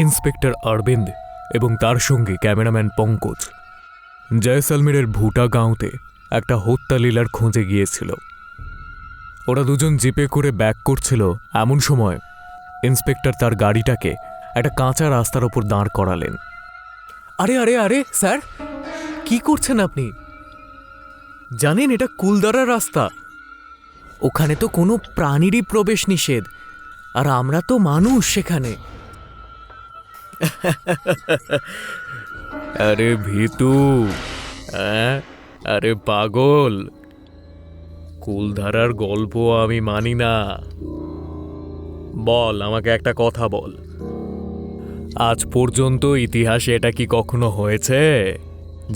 Inspector Aurobindo এবং তার সঙ্গে ক্যামেরাম্যান পঙ্কজ জয়সালমেরের ভুটা গাঁওতে একটা হত্যালীলার খোঁজে গিয়েছিল। ওরা দুজন জিপে করে ব্যাক করছিল, এমন সময় ইন্সপেক্টর তার গাড়িটাকে একটা কাঁচা রাস্তার ওপর দাঁড় করালেন। আরে আরে আরে স্যার, কি করছেন আপনি? জানেন এটা কুলদারা রাস্তা, ওখানে তো কোনো প্রাণীরই প্রবেশ নিষেধ, আর আমরা তো মানুষ সেখানে। আরে ভিতু, আরে পাগল, কুলধারার গল্প আমি মানি না। বল, আমাকে একটা কথা বল, আজ পর্যন্ত ইতিহাসে এটা কি কখনো হয়েছে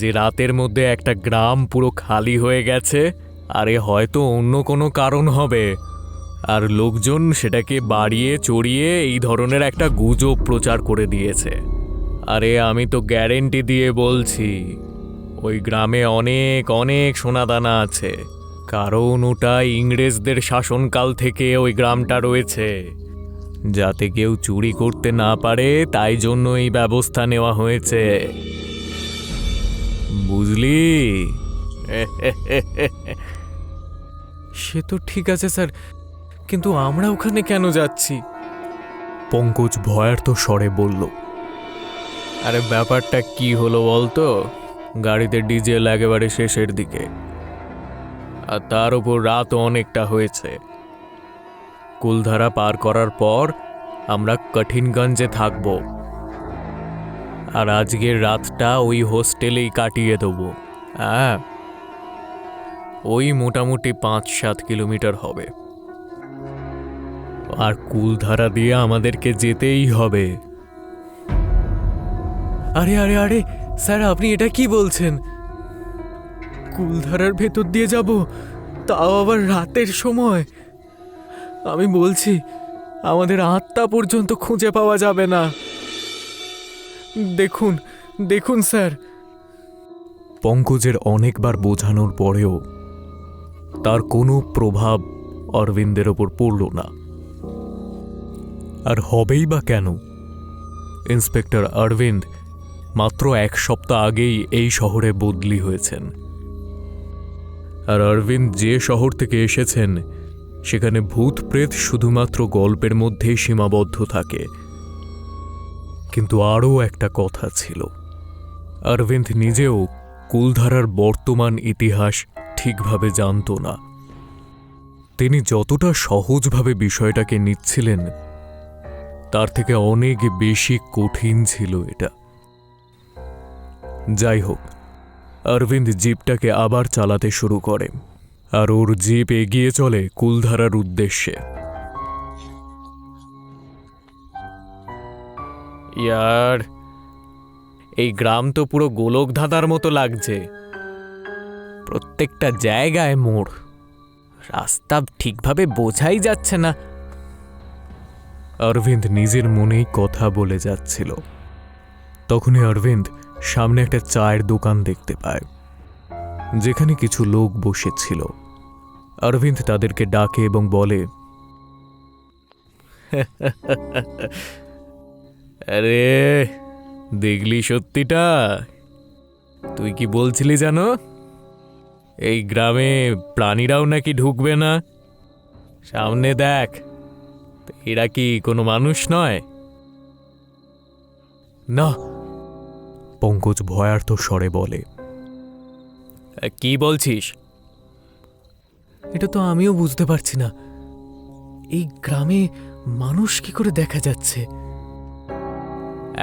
যে রাতের মধ্যে একটা গ্রাম পুরো খালি হয়ে গেছে? আরে হয়তো অন্য কোনো কারণ হবে, আর লোকজন সেটাকে বাড়িয়ে চড়িয়ে এই ধরনের একটা গুজব প্রচার করে দিয়েছে। আরে আমি তো গ্যারেন্টি দিয়ে বলছি, ওই গ্রামে অনেক অনেক সোনাদানা আছে, কারণ ওটা ইংরেজদের শাসনকাল থেকে ওই গ্রামটা রয়েছে। যাতে কেউ চুরি করতে না পারে তাই জন্য এই ব্যবস্থা নেওয়া হয়েছে, বুঝলি? সে তো ঠিক আছে স্যার, কিন্তু আমরা ওখানে কেন যাচ্ছি? পঙ্কজ ভয়ার্ত স্বরে বলল। আরে ব্যাপারটা কি হলো বলতো? গাড়িতে ডিজেল একেবারে শেষের দিকে, আর তার উপর রাতও অনেকটা হয়েছে। কুলধারা পার করার পর আমরা কঠিনগঞ্জে থাকব, আর আজকের রাতটা ওই হোস্টেলেই কাটিয়ে দেব। হ্যাঁ, ওই মোটামুটি 5-7 কিলোমিটার হবে, আর কুলধারা দিয়ে আমাদেরকে যেতেই হবে। আরে আরে আরে স্যার, আপনি এটা কি বলছেন? কুলধারার ভেতর দিয়ে যাব, তাও আবার রাতের সময়? আমি বলছি, আমাদের আত্মা পর্যন্ত খুঁজে পাওয়া যাবে না। দেখুন দেখুন স্যার। পঙ্কজের অনেকবার বোঝানোর পরেও তার কোনো প্রভাব অরবিন্দের ওপর পড়ল না। আর হবেই বা কেন? ইন্সপেক্টর অরবিন্দ মাত্র 1 সপ্তাহ আগেই এই শহরে বদলি হয়েছেন, আর অরবিন্দ যে শহর থেকে এসেছেন সেখানে ভূত প্রেত শুধুমাত্র গল্পের মধ্যেই সীমাবদ্ধ থাকে। কিন্তু আরও একটা কথা ছিল, অরবিন্দ নিজেও কুলধারার বর্তমান ইতিহাস ঠিকভাবে জানত না। তিনি যতটা সহজভাবে বিষয়টাকে নিচ্ছিলেন তার থেকে অনেক বেশি কঠিন ছিল এটা। যাই হোক, অরবিন্দ জিপটাকে আবার চালাতে শুরু করে, আর ওর জিপ এগিয়ে চলে কুলধারার উদ্দেশ্যে। ইয়ার, এই গ্রাম তো পুরো গোলক ধাঁধার মতো লাগছে, প্রত্যেকটা জায়গায় মোড়, রাস্তা ঠিকভাবে বোঝাই যাচ্ছে না। অরবিন্দ নিজের মনেই কথা বলে যাচ্ছিল। তখনই অরবিন্দ সামনে একটা চায়ের দোকান দেখতে পায়, যেখানে কিছু লোক বসেছিল। অরবিন্দ তাদেরকে ডাকে এবং বলে, আরে দেখলি সত্যিটা? তুই কি বলছিলি জানো, এই গ্রামে প্রাণীরাও নাকি ঢুকবে না? সামনে দেখ, এরা কি কোনো মানুষ নয়? না, পঙ্কজ ভয়ার্ত স্বরে বলে। কি বলছিস? এটা তো আমিও বুঝতে পারছি না, এই গ্রামে মানুষ কি করে দেখা যাচ্ছে?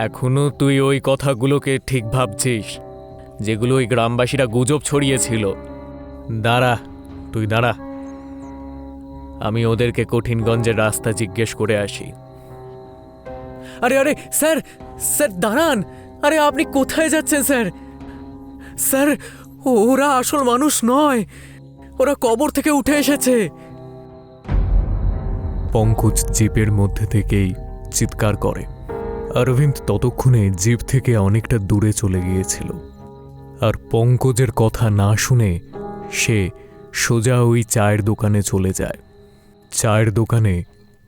এখনো তুই ওই কথাগুলোকে ঠিক ভাবছিস যেগুলো ওই গ্রামবাসীরা গুজব ছড়িয়েছিল? দাঁড়া, তুই দাঁড়া, আমি ওদেরকে কঠিনগঞ্জের রাস্তা জিজ্ঞেস করে আসি। আরে আরে স্যার, স্যার দাঁড়ান। আরে আপনি কোথায় যাচ্ছেন স্যার? স্যার, ওরা আসল মানুষ নয়, ওরা কবর থেকে উঠে এসেছে। পঙ্কজ জিপের মধ্যে থেকেই চিৎকার করে। অরবিন্দ ততক্ষণে জিপ থেকে অনেকটা দূরে চলে গিয়েছিল, আর পঙ্কজের কথা না শুনে সে সোজা ওই চায়ের দোকানে চলে যায়। চায়ের দোকানে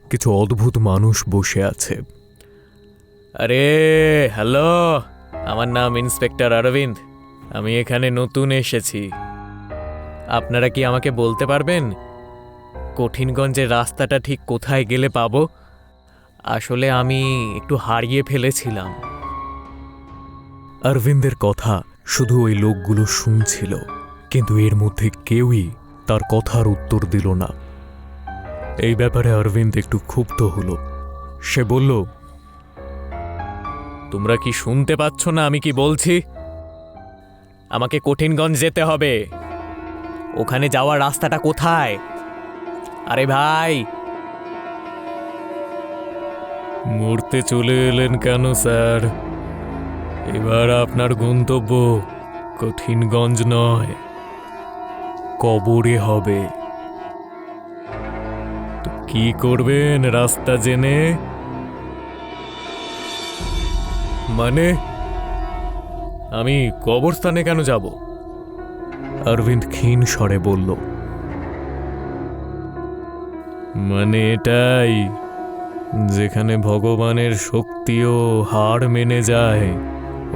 কিছু অদ্ভুত মানুষ বসে আছে। আরে হ্যালো, আমার নাম ইন্সপেক্টর অরবিন্দ। আমি এখানে নতুন এসেছি। আপনারা কি আমাকে বলতে পারবেন কঠিনগঞ্জের রাস্তাটা ঠিক কোথায় গেলে পাবো? আসলে আমি একটু হারিয়ে ফেলেছিলাম। অরবিন্দের কথা শুধু ওই লোকগুলো শুনছিল, কিন্তু এর মধ্যে কেউই তার কথার উত্তর দিল না। এই ব্যাপারে অরবিন্দ একটু ক্ষুব্ধ হলো। সে বলল, তোমরা কি শুনতে পাচ্ছ না আমি কি বলছি? আমাকে কঠিনগঞ্জ যেতে হবে। ওখানে যাওয়ার রাস্তাটা কোথায়? আরে ভাই, মরতে চলে এলেন কেন স্যার? এবার আপনার গন্তব্য কঠিনগঞ্জ নয়, কবরে হবে। তো কি করবেন রাস্তা জেনে? মানে আমি কবরস্থানে কেন যাব? অরবিন্দ ক্ষীণ স্বরে বলল, মানে এটাই, যেখানে ভগবানের শক্তিও হার মেনে যায়।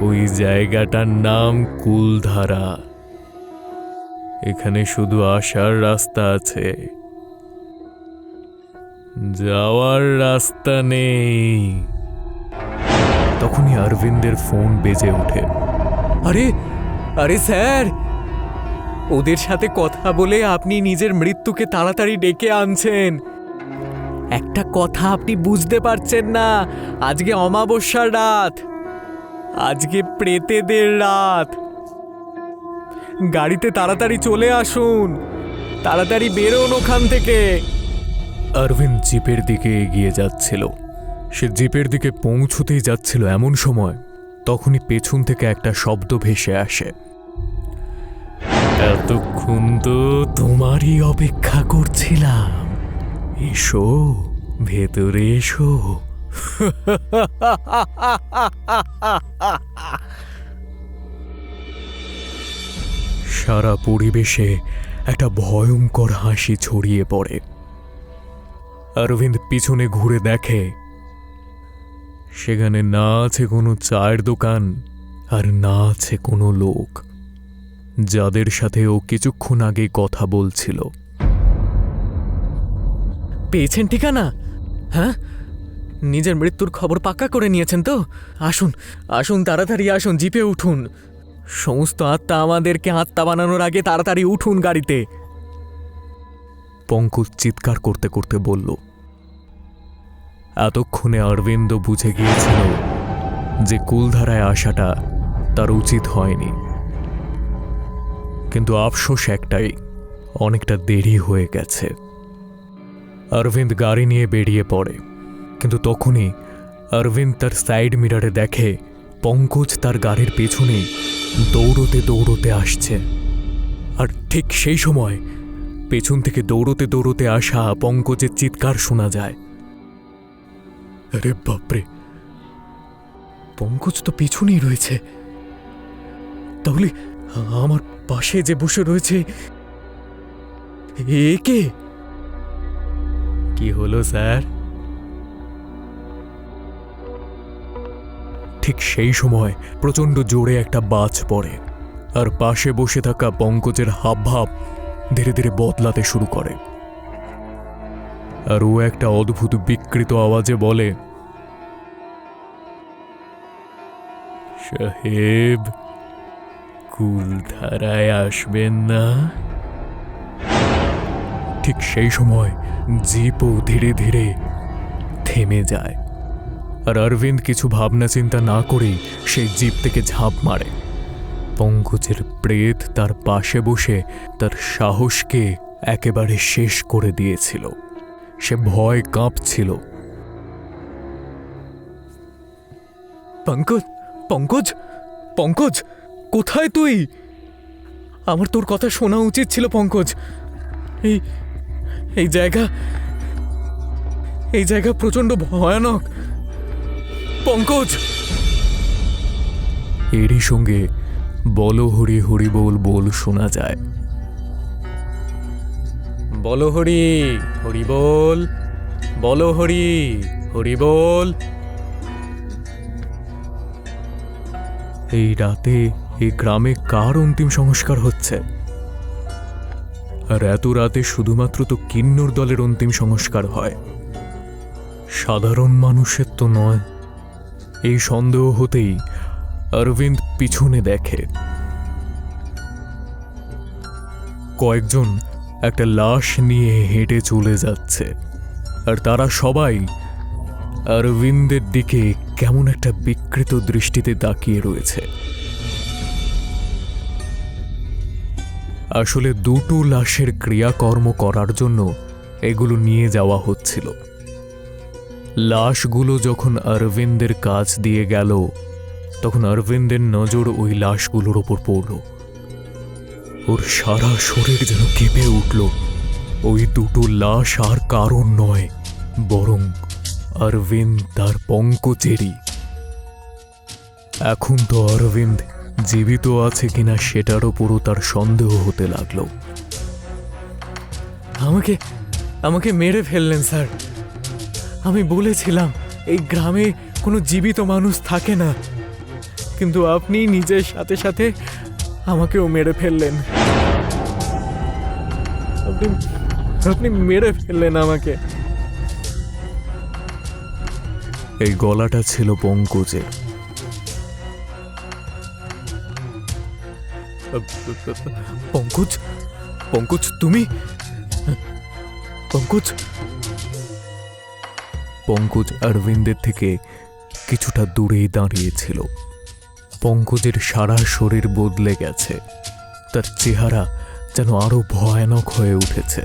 ওই জায়গাটার নাম কুলধারা। এখানে শুধু আসার রাস্তা আছে, যাওয়ার রাস্তা নেই। তখনই অরবিন্দের ফোন বেজে ওঠে। আরে আরে স্যার, ওদের সাথে কথা বলে আপনি নিজের মৃত্যুকে তাড়াতাড়ি ডেকে আনছেন। একটা কথা আপনি বুঝতে পারছেন না, আজকে অমাবস্যার রাত, আজকে প্রেতেদের রাত। গাড়িতে তাড়াতাড়ি চলে আসুন, তাড়াতাড়ি বেরোন ওখান থেকে। অরবিন্দ জিপের দিকে এগিয়ে যাচ্ছিল। সে জিপের দিকে পৌঁছতেই যাচ্ছিল, এমন সময় তখনই পেছন থেকে একটা শব্দ ভেসে আসে। এতক্ষণ তো তোমারই অপেক্ষা করছিলাম, এসো ভেতরে এসো। সারা পরিবেশে একটা ভয়ঙ্কর হাসি ছড়িয়ে পড়ে। অরবিন্দ পিছনে ঘুরে দেখে, সেখানে না আছে কোনো চায়ের দোকান, আর না আছে কোনো লোক যাদের সাথে ও কিছুক্ষণ আগে কথা বলছিল। পেয়েছেন ঠিকানা? হ্যাঁ, নিজের মৃত্যুর খবর পাক্কা করে নিয়েছেন তো? আসুন আসুন, তাড়াতাড়ি আসুন, জিপে উঠুন। সমস্ত আত্মা আমাদেরকে আত্মা বানানোর আগে তাড়াতাড়ি উঠুন গাড়িতে। পঙ্কজ চিৎকার করতে করতে বলল। এতক্ষণে অরবিন্দ বুঝে গিয়েছিল যে কুলধারায় আসাটা তার উচিত হয়নি, কিন্তু আফসোস একটাই, অনেকটা দেরি হয়ে গেছে। অরবিন্দ গাড়ি নিয়ে বেরিয়ে পড়ে, কিন্তু তখনই অরবিন্দ তার সাইড মিরারে দেখে পঙ্কজ তার গাড়ির পেছনে দৌড়তে দৌড়তে আসছে। আর ঠিক সেই সময় পেছন থেকে দৌড়তে দৌড়তে আসা পঙ্কজের চিৎকার শোনা যায়। আরে বাপরে, পঙ্কজ তো পেছনেই রয়েছে। তাহলে আমার পাশে যে বসে রয়েছে এ কে? কি হলো স্যার? ঠিক সেই সময় প্রচণ্ড জোরে একটা বাজ পড়ে, আর পাশে বসে থাকা পঙ্কজের হাবভাব ধীরে ধীরে বদলাতে শুরু করে। আর ও একটা অদ্ভুত বিকৃত আওয়াজে বলে, সাহেব, কুলধারায় আসবেন না? ঠিক সেই সময় জিপও ধীরে ধীরে থেমে যায়, আর অরবিন্দ কিছু ভাবনা চিন্তা না করেই সেই জিপ থেকে ঝাঁপ মারে। পঙ্কজের প্রেত তার পাশে বসে তার সাহসকে একেবারে শেষ করে দিয়েছিল। সে ভয় কাঁপছিল। পঙ্কজ, পঙ্কজ, পঙ্কজ, কোথায় তুই? আমার তোর কথা শোনা উচিত ছিল পঙ্কজ। এই এই জায়গা এই জায়গা প্রচন্ড ভয়ানক পঙ্কজ। এরই সঙ্গে বলো হরি হরি বল বল শোনা যায়। বলো হরি হরি বল, বলো হরি হরি বল। এই রাতে এই গ্রামে কার অন্তিম সংস্কার হচ্ছে? আর এত রাতে শুধুমাত্র তো কিন্নর দলের অন্তিম সংস্কার হয়, সাধারণ মানুষের তো নয়। এই সন্দেহ হতেই অরবিন্দ পিছনে দেখে কয়েকজন একটা লাশ নিয়ে হেঁটে চলে যাচ্ছে, আর তারা সবাই অরবিন্দের দিকে কেমন একটা বিকৃত দৃষ্টিতে তাকিয়ে রয়েছে। আসলে দুটো লাশের ক্রিয়াকর্ম করার জন্য এগুলো নিয়ে যাওয়া হচ্ছিল। লাশগুলো যখন অরবিন্দের কাছ দিয়ে গেল, তখন অরবিন্দের নজর ওই লাশগুলোর ওপর পড়ল। ওর সারা শরীর যেন কেঁপে উঠল। ওই দুটো লাশ আর কারণ নয়, বরং অরবিন্দ তার পঙ্কজেরই। এখন তো অরবিন্দ জীবিত আছে কিনা সেটার ওপরও তার সন্দেহ হতে লাগলো। আমাকে আমাকে মেরে ফেললেন স্যার। আমি বলেছিলাম এই গ্রামে কোনো জীবিত মানুষ থাকে না, কিন্তু আপনি নিজের সাথে সাথে আমাকেও মেরে ফেললেন। আপনি মেরে ফেললেন আমাকে। এই গলাটা ছিল পঙ্কজের। পঙ্কজ, পঙ্কজ তুমি? পঙ্কজ। পঙ্কজ অরবিন্দের থেকে কিছুটা দূরেই দাঁড়িয়েছিল। পঙ্কজের সারা শরীর বদলে গেছে। তার চেহারা যেন আরো ভয়ানক হয়ে উঠেছে।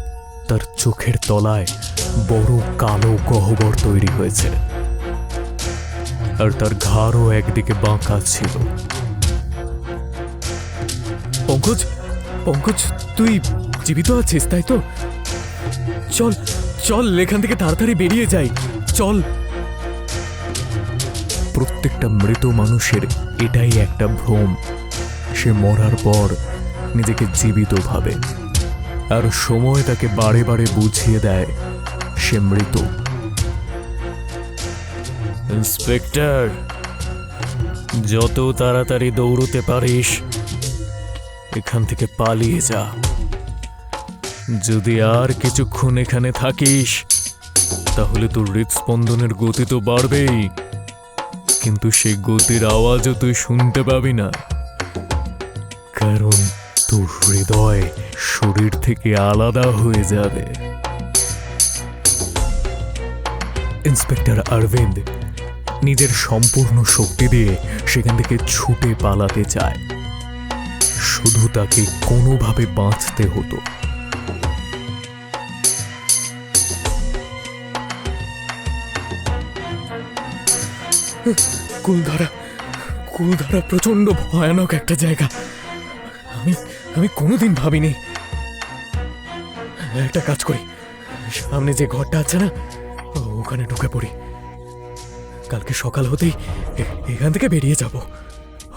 তার চোখের তলায় বড় কালো গহ্বর তৈরি হয়েছে, আর তার ঘাড়ও একদিকে বাঁকা ছিল। পঙ্কজ, পঙ্কজ তুই জীবিত আছিস তাই তো? চল চল, এখান থেকে তাড়াতাড়ি বেরিয়ে যাই, চল। প্রত্যেকটা মৃত মানুষের এটাই একটা ভ্রম, সে মরার পর নিজেকে জীবিত ভাবে, আর সময় তাকে বারে বারে বুঝিয়ে দেয় সে মৃত। ইন্সপেক্টর, যত তাড়াতাড়ি দৌড়তে পারিস এখান থেকে পালিয়ে যা। যদি আর কিছুক্ষণ এখানে থাকিস তাহলে তোর হৃদস্পন্দনের গতি তো বাড়বেই, কিন্তু সেই গতির আওয়াজও তুই শুনতে পাবি না, কারণ তোর হৃদয় শরীর থেকে আলাদা হয়ে যাবে। ইন্সপেক্টর অরবিন্দ নিজের সম্পূর্ণ শক্তি দিয়ে সেখান থেকে ছুটে পালাতে চায়, শুধু তাকে কোনোভাবে বাঁচতে হতো। কুলধারা প্রচন্ড ভয়ানক একটা জায়গা। আমি কোনোদিন ভাবিনি। একটা কাজ করি, সামনে যে ঘরটা আছে না, ওখানে ঢুকে পড়ি। কালকে সকাল হতেই এখান থেকে বেরিয়ে যাব।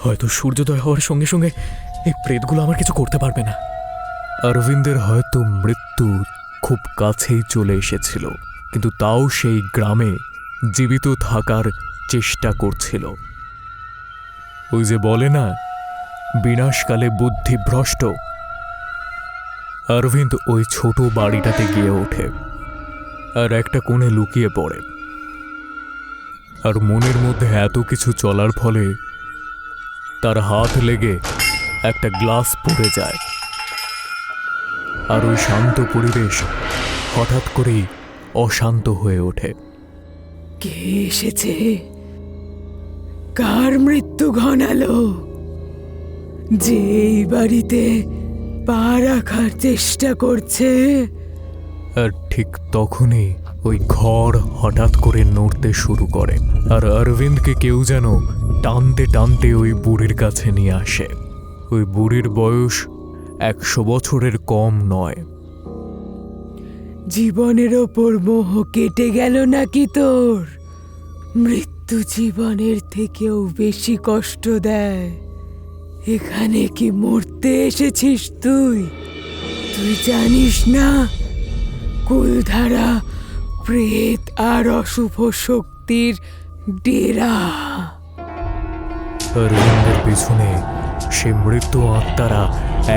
হয়তো সূর্যোদয় হওয়ার সঙ্গে সঙ্গে এই প্রেতগুলো আমার কিছু করতে পারবে না। অরবিন্দের হয়তো মৃত্যু খুব কাছেই চলে এসেছিল, কিন্তু তাও সেই গ্রামে জীবিত থাকার চেষ্টা করছিল। ওই যে বলে না, বিনাশকালে বুদ্ধি ভ্রষ্ট। অরবিন্দ ওই ছোট বাড়িটাতে গিয়ে ওঠে আর একটা কোণে লুকিয়ে পড়ে। আর মনের মধ্যে এত কিছু চলার ফলে তার হাত লেগে একটা গ্লাস পড়ে যায়, আর ওই শান্ত পরিবেশ হঠাৎ করেই অশান্ত হয়ে ওঠে। কে এসেছে? কার মৃত্যু ঘনালো? যে এই বাড়িতে পা রাখার চেষ্টা করছে? আর ঠিক তখনই ওই ঘর হঠাৎ করে নড়তে শুরু করে, আর অরবিন্দকে কেউ যেন টানতে টানতে ওই বুড়ির কাছে নিয়ে আসে। ওই বুড়ির বয়স 100 বছরের কম নয়। জীবনের ওপর মোহ কেটে গেল নাকি তোর? মৃত্যু জীবনের থেকেও বেশি কষ্ট দেয়। এখানে কি মরতে এসেছিস তুই? তুই জানিস না কুলধারা প্রেত আর অশুভ শক্তির ডেরা? অরবিন্দের পেছনে সে মৃত্যু আত্মারা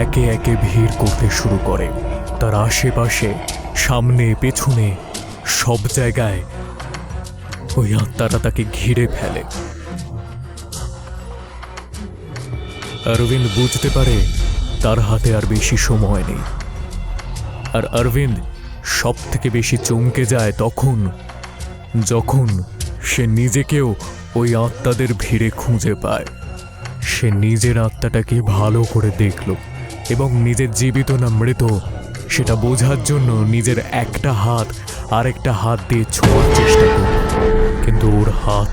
একে একে ভিড় করতে শুরু করে। তার আশেপাশে, সামনে, পেছনে, সব জায়গায় ওই আত্মারা তাকে ঘিরে ফেলে। অরবিন্দ বুঝতে পারে তার হাতে আর বেশি সময় নেই। আর অরবিন্দ সব থেকে বেশি চমকে যায় যখন সে নিজেকেও ওই আত্মাদের ভিড়ে খুঁজে পায়। সে নিজের আত্মাটাকে ভালো করে দেখল এবং নিজের জীবিত না মৃত সেটা বোঝার জন্য নিজের একটা হাত আরেকটা হাত দিয়ে ছোঁয়ার চেষ্টা করল, কিন্তু ওর হাত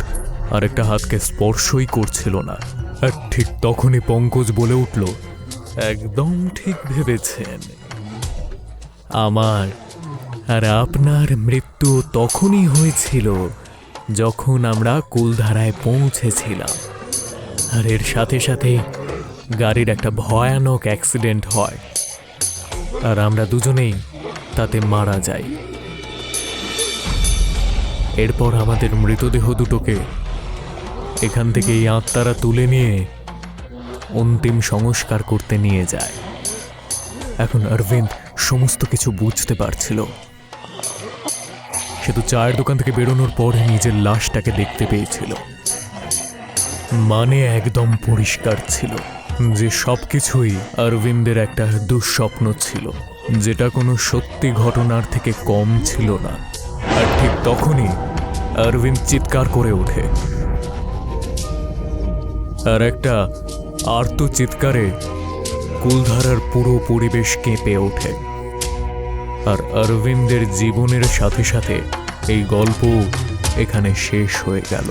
আরেকটা হাতকে স্পর্শই করছিল না। আর ঠিক তখনই পঙ্কজ বলে উঠল, একদম ঠিক ভেবেছেন, আমার আর আপনার মৃত্যু তখনই হয়েছিল যখন আমরা কুলধারায় পৌঁছেছিলাম। আর এর সাথে সাথে গাড়ির একটা ভয়ানক অ্যাক্সিডেন্ট হয় আর আমরা দুজনেই তাতে মারা যাই। এরপর আমাদের মৃতদেহ দুটোকে এখান থেকে এই আত্মারা তুলে নিয়ে অন্তিম সংস্কার করতে নিয়ে যায়। এখন অরবিন্দ সমস্ত কিছু বুঝতে পারছিল। সে তো চায়ের দোকান থেকে বেরোনোর পরে নিজের লাশটাকে দেখতে পেয়েছিল। মানে একদম পরিষ্কার ছিল যে সবকিছুই অরবিন্দের একটা দুঃস্বপ্ন ছিল, যেটা কোনো সত্যি ঘটনার থেকে কম ছিল না। আর ঠিক তখনই অরবিন্দ চিৎকার করে ওঠে, আর একটা আর্ত চিৎকারে কুলধারার পুরো পরিবেশ কেঁপে ওঠে। আর অরবিন্দের জীবনের সাথে সাথে এই গল্প এখানে শেষ হয়ে গেল।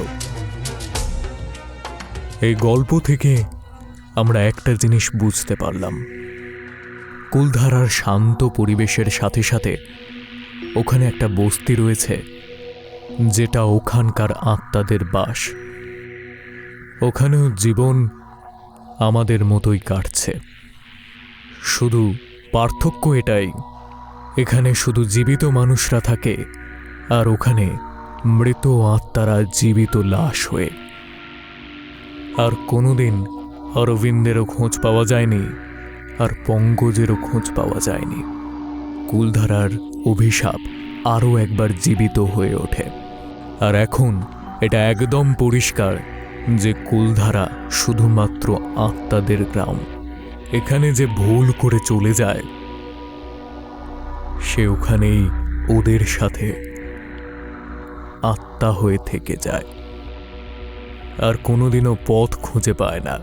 এই গল্প থেকে আমরা একটা জিনিস বুঝতে পারলাম, কুলধারার শান্ত পরিবেশের সাথে সাথে ওখানে একটা বস্তি রয়েছে যেটা ওখানকার আত্মাদের বাস। ওখানেও জীবন আমাদের মতোই কাটছে, শুধু পার্থক্য এটাই, এখানে শুধু জীবিত মানুষরা থাকে আর ওখানে মৃত আত্মারা জীবিত লাশ হয়ে। আর কোনোদিন অরবিন্দেরও খোঁজ পাওয়া যায়নি আর পঙ্কজেরও খোঁজ পাওয়া যায়নি। কুলধারার অভিশাপ আরও একবার জীবিত হয়ে ওঠে। আর এখন এটা একদম পরিষ্কার যে কুলধারা শুধুমাত্র আত্মাদের গ্রাম। এখানে যে ভুল করে চলে যায় সে ওখানেই ওদের সাথে আত্মা হয়ে থেকে যায় আর কোনোদিনও পথ খুঁজে পায় না।